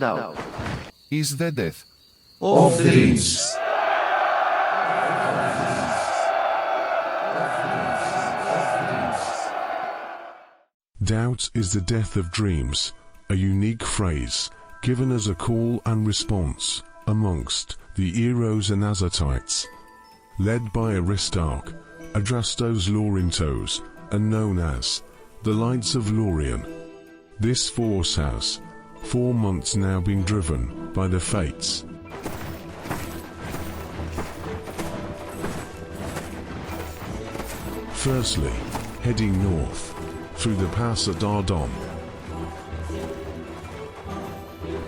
doubt is the death of dreams. Doubt is the death of dreams, a unique phrase given as a call and response amongst the Eros and Azatites. Led by Aristarch, Adrastos Laurintos, and known as the Lights of Lorien. This force has, 4 months now, been driven by the fates. Firstly, heading north through the pass at Ardon,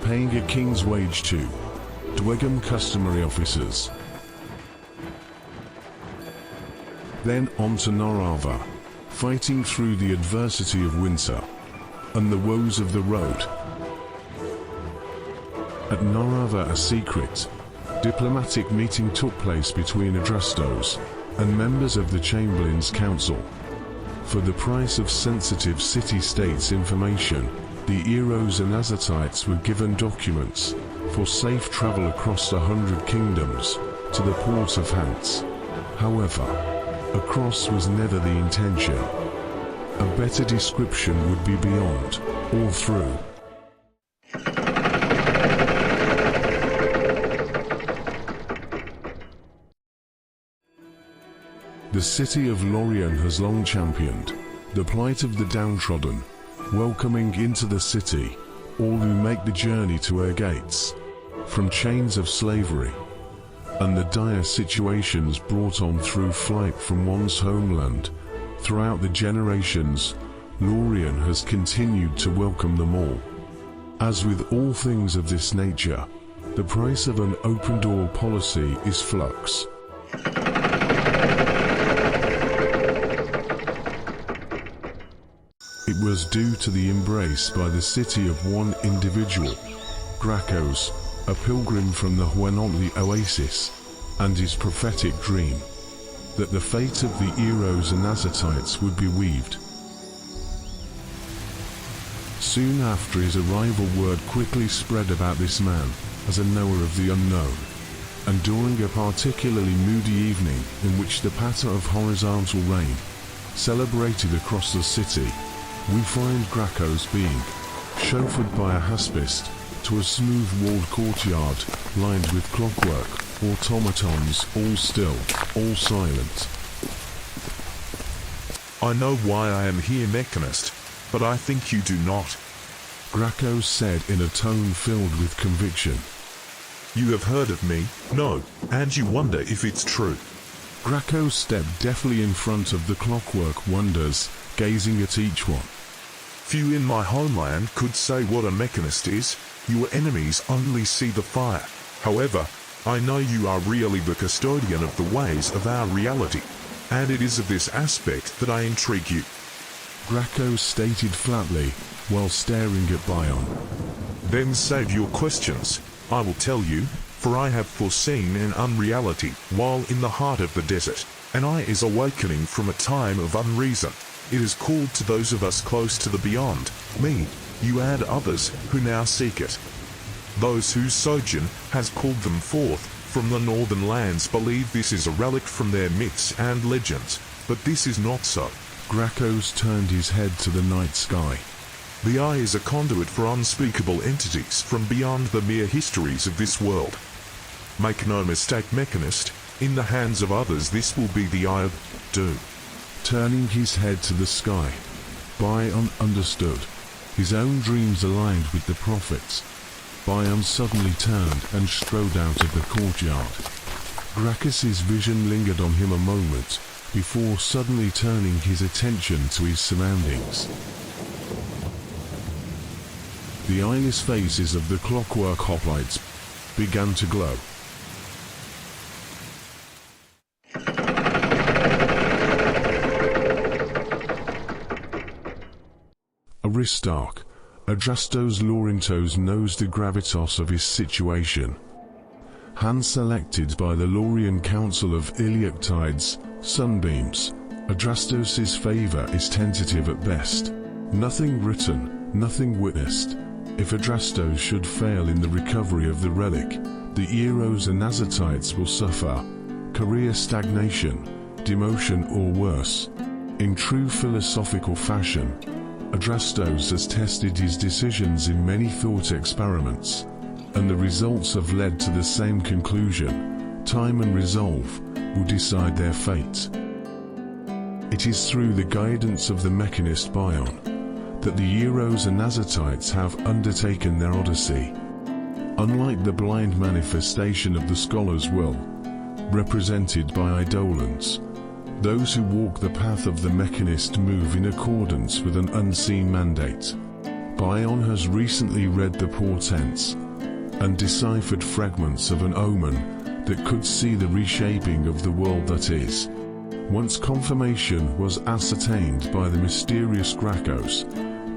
paying a king's wage to Dwegum customary officers. Then on to Narava, fighting through the adversity of winter and the woes of the road. At Narava, a secret, diplomatic meeting took place between Adrastos and members of the Chamberlain's Council. For the price of sensitive city-states information, the Eros and Azatites were given documents for safe travel across 100 kingdoms to the port of Hants. However, a cross was never the intention. A better description would be beyond, or through. The city of Lorien has long championed the plight of the downtrodden, welcoming into the city all who make the journey to her gates, from chains of slavery and the dire situations brought on through flight from one's homeland. Throughout the generations, Lorien has continued to welcome them all. As with all things of this nature, the price of an open-door policy is flux. It was due to the embrace by the city of one individual, Gracchus, a pilgrim from the Huanotli oasis, and his prophetic dream, that the fate of the Eros and Azatites would be weaved. Soon after his arrival, word quickly spread about this man as a knower of the unknown, and during a particularly moody evening in which the patter of horizontal rain celebrated across the city, we find Gracchus being chauffeured by a haspist to a smooth-walled courtyard lined with clockwork, automatons, all still, all silent. I know why I am here, Mechanist, but I think you do not. Gracchus said in a tone filled with conviction. You have heard of me, no, and you wonder if it's true. Gracchus stepped deftly in front of the clockwork wonders, gazing at each one. Few in my homeland could say what a mechanist is. Your enemies only see the fire. However, I know you are really the custodian of the ways of our reality, and it is of this aspect that I intrigue you. Gracchus stated flatly, while staring at Bion. Then save your questions. I will tell you, for I have foreseen an unreality while in the heart of the desert, and I is awakening from a time of unreason. It is called to those of us close to the beyond, me, you add others who now seek it. Those whose sojourn has called them forth from the northern lands believe this is a relic from their myths and legends, but this is not so. Gracchus turned his head to the night sky. The eye is a conduit for unspeakable entities from beyond the mere histories of this world. Make no mistake, Mechanist, in the hands of others this will be the eye of doom. Turning his head to the sky, Bion understood. His own dreams aligned with the prophets. Bion suddenly turned and strode out of the courtyard. Gracchus's vision lingered on him a moment, before suddenly turning his attention to his surroundings. The eyeless faces of the clockwork hoplites began to glow. Aristarch, Adrastos Laurintos knows the gravitas of his situation. Hand-selected by the Lorien Council of Iliactides, sunbeams, Adrastos's favor is tentative at best. Nothing written, nothing witnessed, If Adrastos should fail in the recovery of the relic, the Eros and Azatites will suffer career stagnation, demotion or worse. In true philosophical fashion, Adrastos has tested his decisions in many thought experiments, and the results have led to the same conclusion: time and resolve will decide their fate. It is through the guidance of the mechanist Bion that the Eros and Azatites have undertaken their odyssey. Unlike the blind manifestation of the scholar's will, represented by Eidolons, those who walk the path of the mechanist move in accordance with an unseen mandate. Bion has recently read the portents and deciphered fragments of an omen that could see the reshaping of the world that is. Once confirmation was ascertained by the mysterious Gracchos,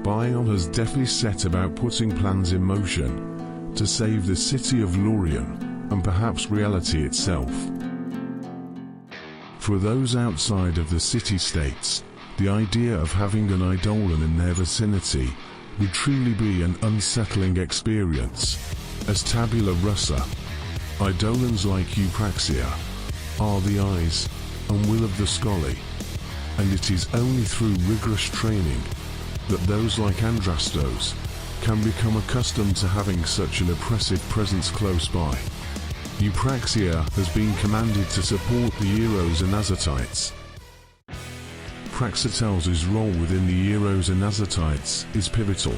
Bion has deftly set about putting plans in motion to save the city of Lorien and perhaps reality itself. For those outside of the city-states, the idea of having an Eidolon in their vicinity would truly be an unsettling experience. As tabula rasa, Eidolons like Eupraxia are the eyes and will of the Scully, and it is only through rigorous training that those like Andrastos can become accustomed to having such an oppressive presence close by. Eupraxia has been commanded to support the Eros and Azatites. Praxiteles' role within the Eros and Azatites is pivotal.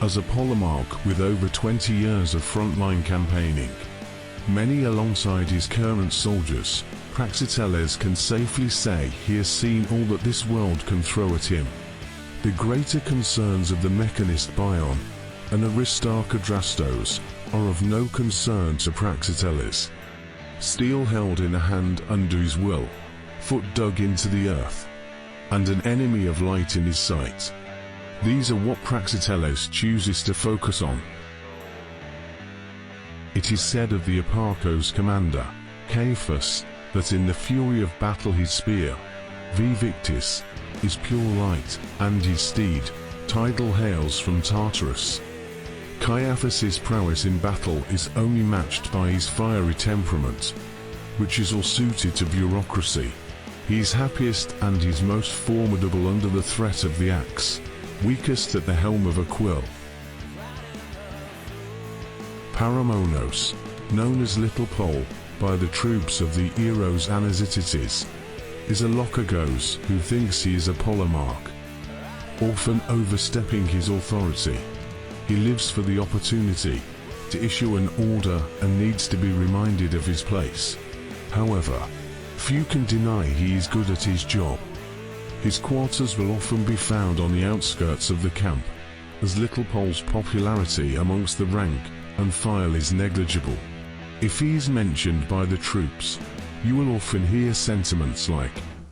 As a polemarch with over 20 years of frontline campaigning, many alongside his current soldiers, Praxiteles can safely say he has seen all that this world can throw at him. The greater concerns of the mechanist Bion and Aristarch Adrastos are of no concern to Praxiteles. Steel held in a hand under his will, foot dug into the earth, and an enemy of light in his sight. These are what Praxiteles chooses to focus on. It is said of the Eparchos commander, Caiaphas, that in the fury of battle his spear, V Victis, is pure light, and his steed, Tidal, hails from Tartarus. Caiaphas's prowess in battle is only matched by his fiery temperament, which is all suited to bureaucracy. He is happiest and is most formidable under the threat of the axe, weakest at the helm of a quill. Paramonos, known as Little Pole by the troops of the Eros Anazitites, is a Lokagos who thinks he is a polemarch, often overstepping his authority. He lives for the opportunity to issue an order and needs to be reminded of his place. However, few can deny he is good at his job. His quarters will often be found on the outskirts of the camp, as Little Pole's popularity amongst the rank and file is negligible. If he is mentioned by the troops, you will often hear sentiments like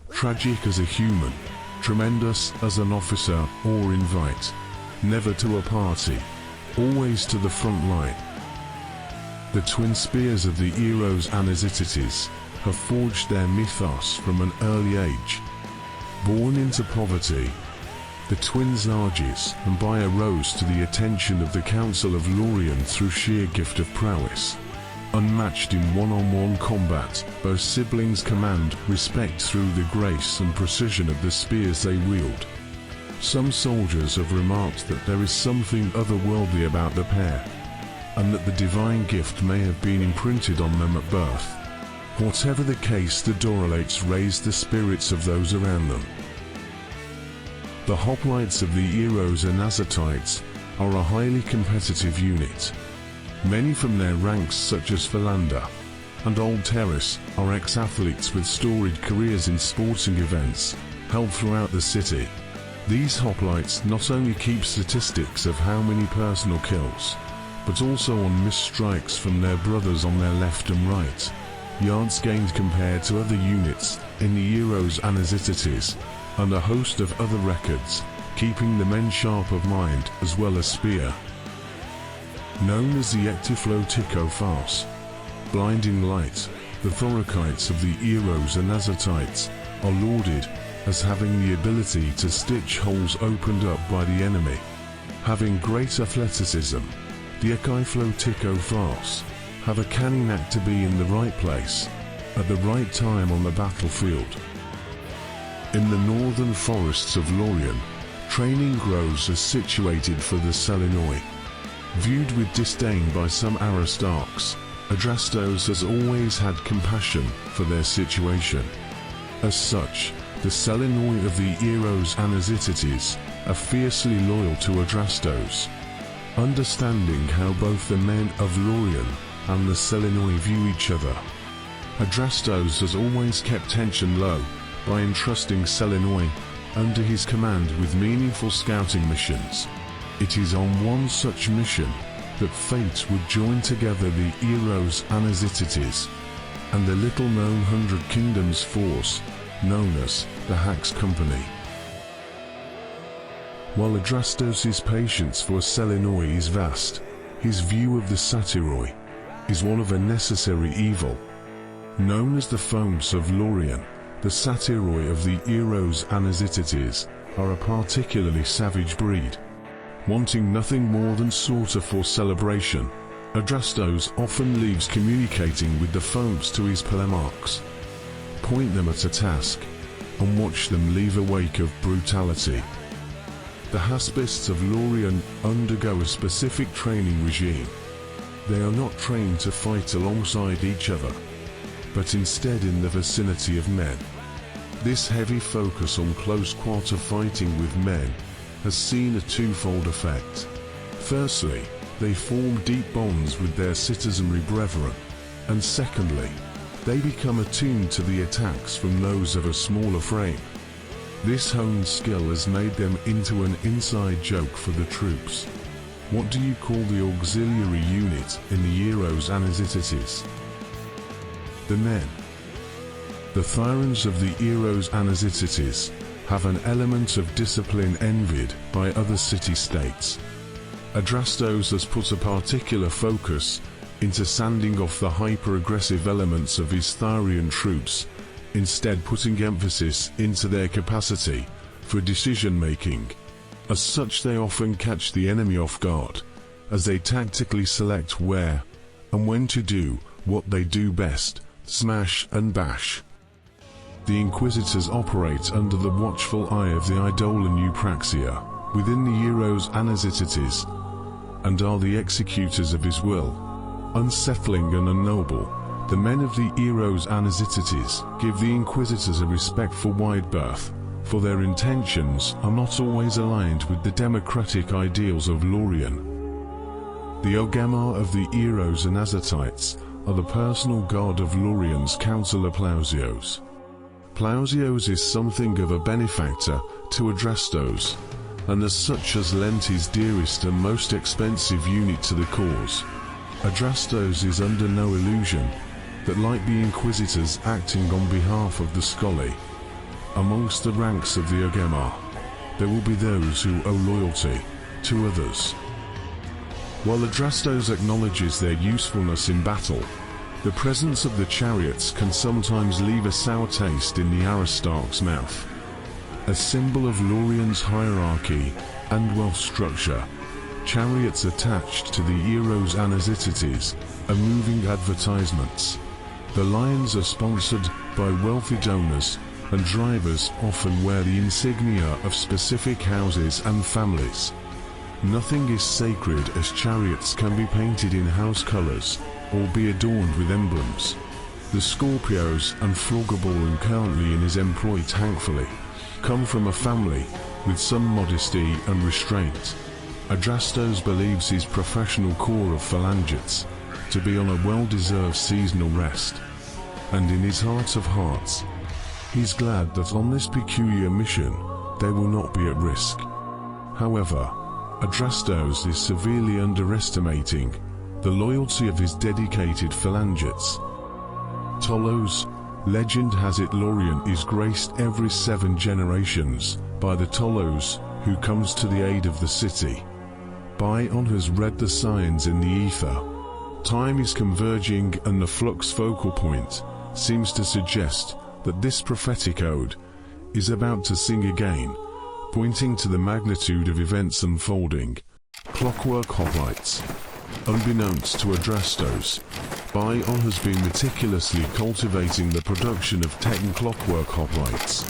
tragic as a human, tremendous as an officer, or invite never to a party, always to the front line. The twin spears of the Eros Anazitites have forged their mythos from an early age. Born into poverty, the twins Nargis and Baia rose to the attention of the Council of Lorien through sheer gift of prowess. Unmatched in one-on-one combat, both siblings command respect through the grace and precision of the spears they wield. Some soldiers have remarked that there is something otherworldly about the pair, and that the divine gift may have been imprinted on them at birth. Whatever the case, the Doralates raise the spirits of those around them. The hoplites of the Eros and Azatites are a highly competitive unit. Many from their ranks, such as Philander and Old Terrace, are ex-athletes with storied careers in sporting events held throughout the city. These hoplites not only keep statistics of how many personal kills, but also on missed strikes from their brothers on their left and right, yards gained compared to other units in the Eros Anazitites, and a host of other records, keeping the men sharp of mind as well as spear. Known as the Ectiflotico farce, blinding light, the Thorakites of the Eros and Azatites are lauded as having the ability to stitch holes opened up by the enemy. Having great athleticism, the Flas have a canny knack to be in the right place, at the right time on the battlefield. In the northern forests of Lorien, training groves are situated for the Selenoi. Viewed with disdain by some Aristarchs, Adrastos has always had compassion for their situation. As such, the Selenoi of the Eros Anazitites are fiercely loyal to Adrastos. Understanding how both the men of Lorien and the Selenoi view each other, Adrastos has always kept tension low by entrusting Selenoi under his command with meaningful scouting missions. It is on one such mission that fate would join together the Eros Anazitites and the little-known Hundred Kingdoms force known as the Hax Company. While Adrastos' patience for Selenoi is vast, his view of the Satyroi is one of a necessary evil. Known as the Foams of Lorien, the Satyroi of the Eros Anazitites are a particularly savage breed. Wanting nothing more than slaughter for celebration, Adrastos often leaves communicating with the Foams to his Polemarchs. Point them at a task, and watch them leave a wake of brutality. The Haspists of Lorien undergo a specific training regime. They are not trained to fight alongside each other, but instead in the vicinity of men. This heavy focus on close-quarter fighting with men has seen a twofold effect. Firstly, they form deep bonds with their citizenry brethren, and secondly, they become attuned to the attacks from those of a smaller frame. This honed skill has made them into an inside joke for the troops. What do you call the auxiliary unit in the Eros Anazitites? The men. The Thyrans of the Eros Anazitites have an element of discipline envied by other city-states. Adrastos has put a particular focus into sanding off the hyper-aggressive elements of his Thyrian troops, instead putting emphasis into their capacity for decision-making. As such, they often catch the enemy off guard, as they tactically select where and when to do what they do best: smash and bash. The Inquisitors operate under the watchful eye of the Eidolon Eupraxia within the Eros Anazitites, and are the executors of his will. Unsettling and unknowable, the men of the Eros Anazitites give the Inquisitors a respect for wide berth, for their intentions are not always aligned with the democratic ideals of Lorien. The Ogemar of the Eros Anazitites are the personal god of Lorien's councillor Plausios. Plausios is something of a benefactor to Adrastos, and as such has lent his dearest and most expensive unit to the cause. Adrastos is under no illusion that, like the Inquisitors acting on behalf of the Scoli, amongst the ranks of the Ogemar, there will be those who owe loyalty to others. While Adrastos acknowledges their usefulness in battle, the presence of the chariots can sometimes leave a sour taste in the Aristarch's mouth. A symbol of Lorien's hierarchy and wealth structure, chariots attached to the Eros Anazitites are moving advertisements. The lions are sponsored by wealthy donors, and drivers often wear the insignia of specific houses and families. Nothing is sacred, as chariots can be painted in house colors or be adorned with emblems. The Scorpios and Floggerborn currently in his employ thankfully come from a family with some modesty and restraint. Adrastos believes his professional corps of phalangites to be on a well-deserved seasonal rest, and in his heart of hearts, he's glad that on this peculiar mission they will not be at risk. However, Adrastos is severely underestimating the loyalty of his dedicated phalangites. Tolos, legend has it, Lorien is graced every 7 generations by the Tolos, who comes to the aid of the city. Bion has read the signs in the ether. Time is converging, and the flux focal point seems to suggest that this prophetic ode is about to sing again, pointing to the magnitude of events unfolding. clockwork hoplites. Unbeknownst to Adrastos, Bion has been meticulously cultivating the production of Techn clockwork hoplites.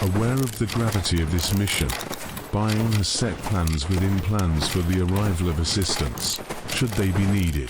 Aware of the gravity of this mission, Bion has set plans within plans for the arrival of assistance, should they be needed.